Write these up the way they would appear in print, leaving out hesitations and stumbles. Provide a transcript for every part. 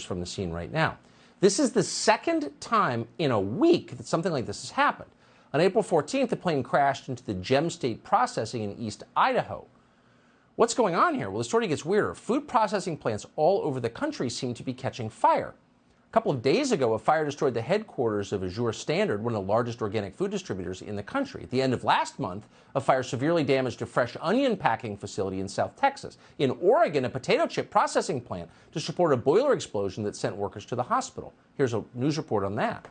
from the scene right now. This is the second time in a week that something like this has happened. On April 14th, the plane crashed into the Gem State Processing in East Idaho. What's going on here? Well, the story gets weirder. Food processing plants all over the country seem to be catching fire. A couple of days ago, a fire destroyed the headquarters of Azure Standard, one of the largest organic food distributors in the country. At the end of last month, a fire severely damaged a fresh onion packing facility in South Texas. In Oregon, a potato chip processing plant just reported a boiler explosion that sent workers to the hospital. Here's a news report on that.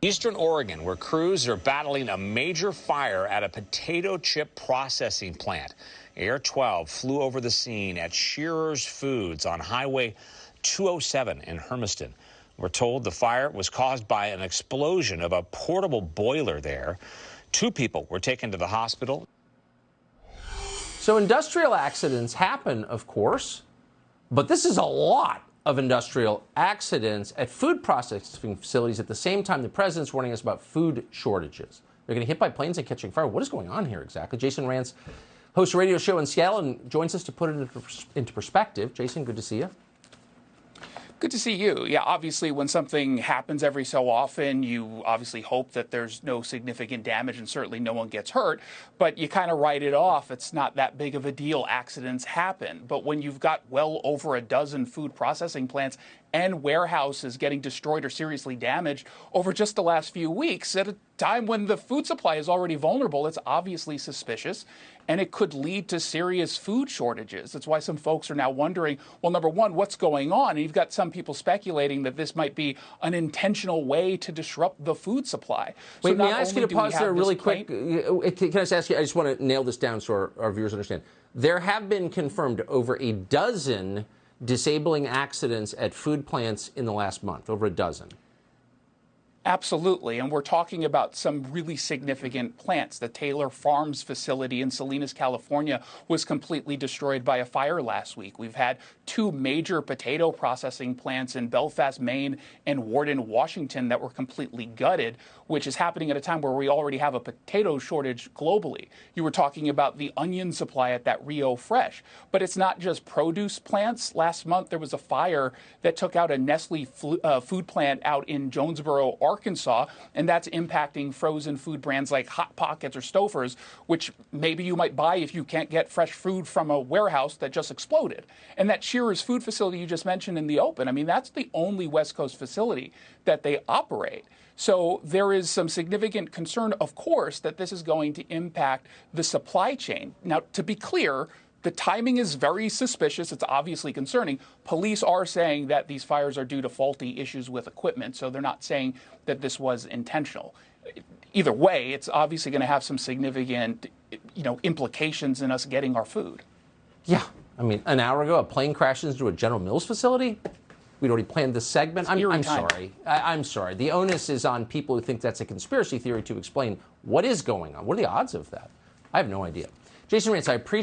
Eastern Oregon, where crews are battling a major fire at a potato chip processing plant. Air 12 flew over the scene at Shearer's Foods on Highway 207 in Hermiston. We're told the fire was caused by an explosion of a portable boiler there. 2 people were taken to the hospital. So industrial accidents happen, of course, but this is a lot of industrial accidents at food processing facilities at the same time the president's warning us about food shortages. They're getting hit by planes and catching fire. What is going on here exactly? Jason Rantz hosts a radio show in Seattle and joins us to put it into perspective. Jason, good to see you. Good to see you. Yeah, obviously, when something happens every so often, you obviously hope that there's no significant damage and certainly no one gets hurt, but you kind of write it off. It's not that big of a deal. Accidents happen. But when you've got well over a dozen food processing plants and warehouses getting destroyed or seriously damaged over just the last few weeks at a time when the food supply is already vulnerable, it's obviously suspicious, and it could lead to serious food shortages. That's why some folks are now wondering, well, number one, what's going on? And you've got some people speculating that this might be an intentional way to disrupt the food supply. Wait, may I ask you to pause there really quick? Can I just ask you, I just want to nail this down so our viewers understand. There have been confirmed over a dozen disabling accidents at food plants in the last month, over a dozen. Absolutely. And we're talking about some really significant plants. The Taylor Farms facility in Salinas, California, was completely destroyed by a fire last week. We've had 2 major potato processing plants in Belfast, Maine, and Warden, Washington, that were completely gutted, which is happening at a time where we already have a potato shortage globally. You were talking about the onion supply at that Rio Fresh. But it's not just produce plants. Last month, there was a fire that took out a Nestle food plant out in Jonesboro, Arkansas, and that's impacting frozen food brands like Hot Pockets or Stouffer's, which maybe you might buy if you can't get fresh food from a warehouse that just exploded. And that Shearer's food facility you just mentioned in the open, I mean, that's the only West Coast facility that they operate. So there is some significant concern, of course, that this is going to impact the supply chain. Now, to be clear, the timing is very suspicious. It's obviously concerning. Police are saying that these fires are due to faulty issues with equipment, so they're not saying that this was intentional. Either way, it's obviously going to have some significant, implications in us getting our food. Yeah. I mean, an hour ago, a plane crashes into a General Mills facility. We'd already planned this segment. I'm sorry. I'm sorry. The onus is on people who think that's a conspiracy theory to explain what is going on. What are the odds of that? I have no idea. Jason Rantz, I appreciate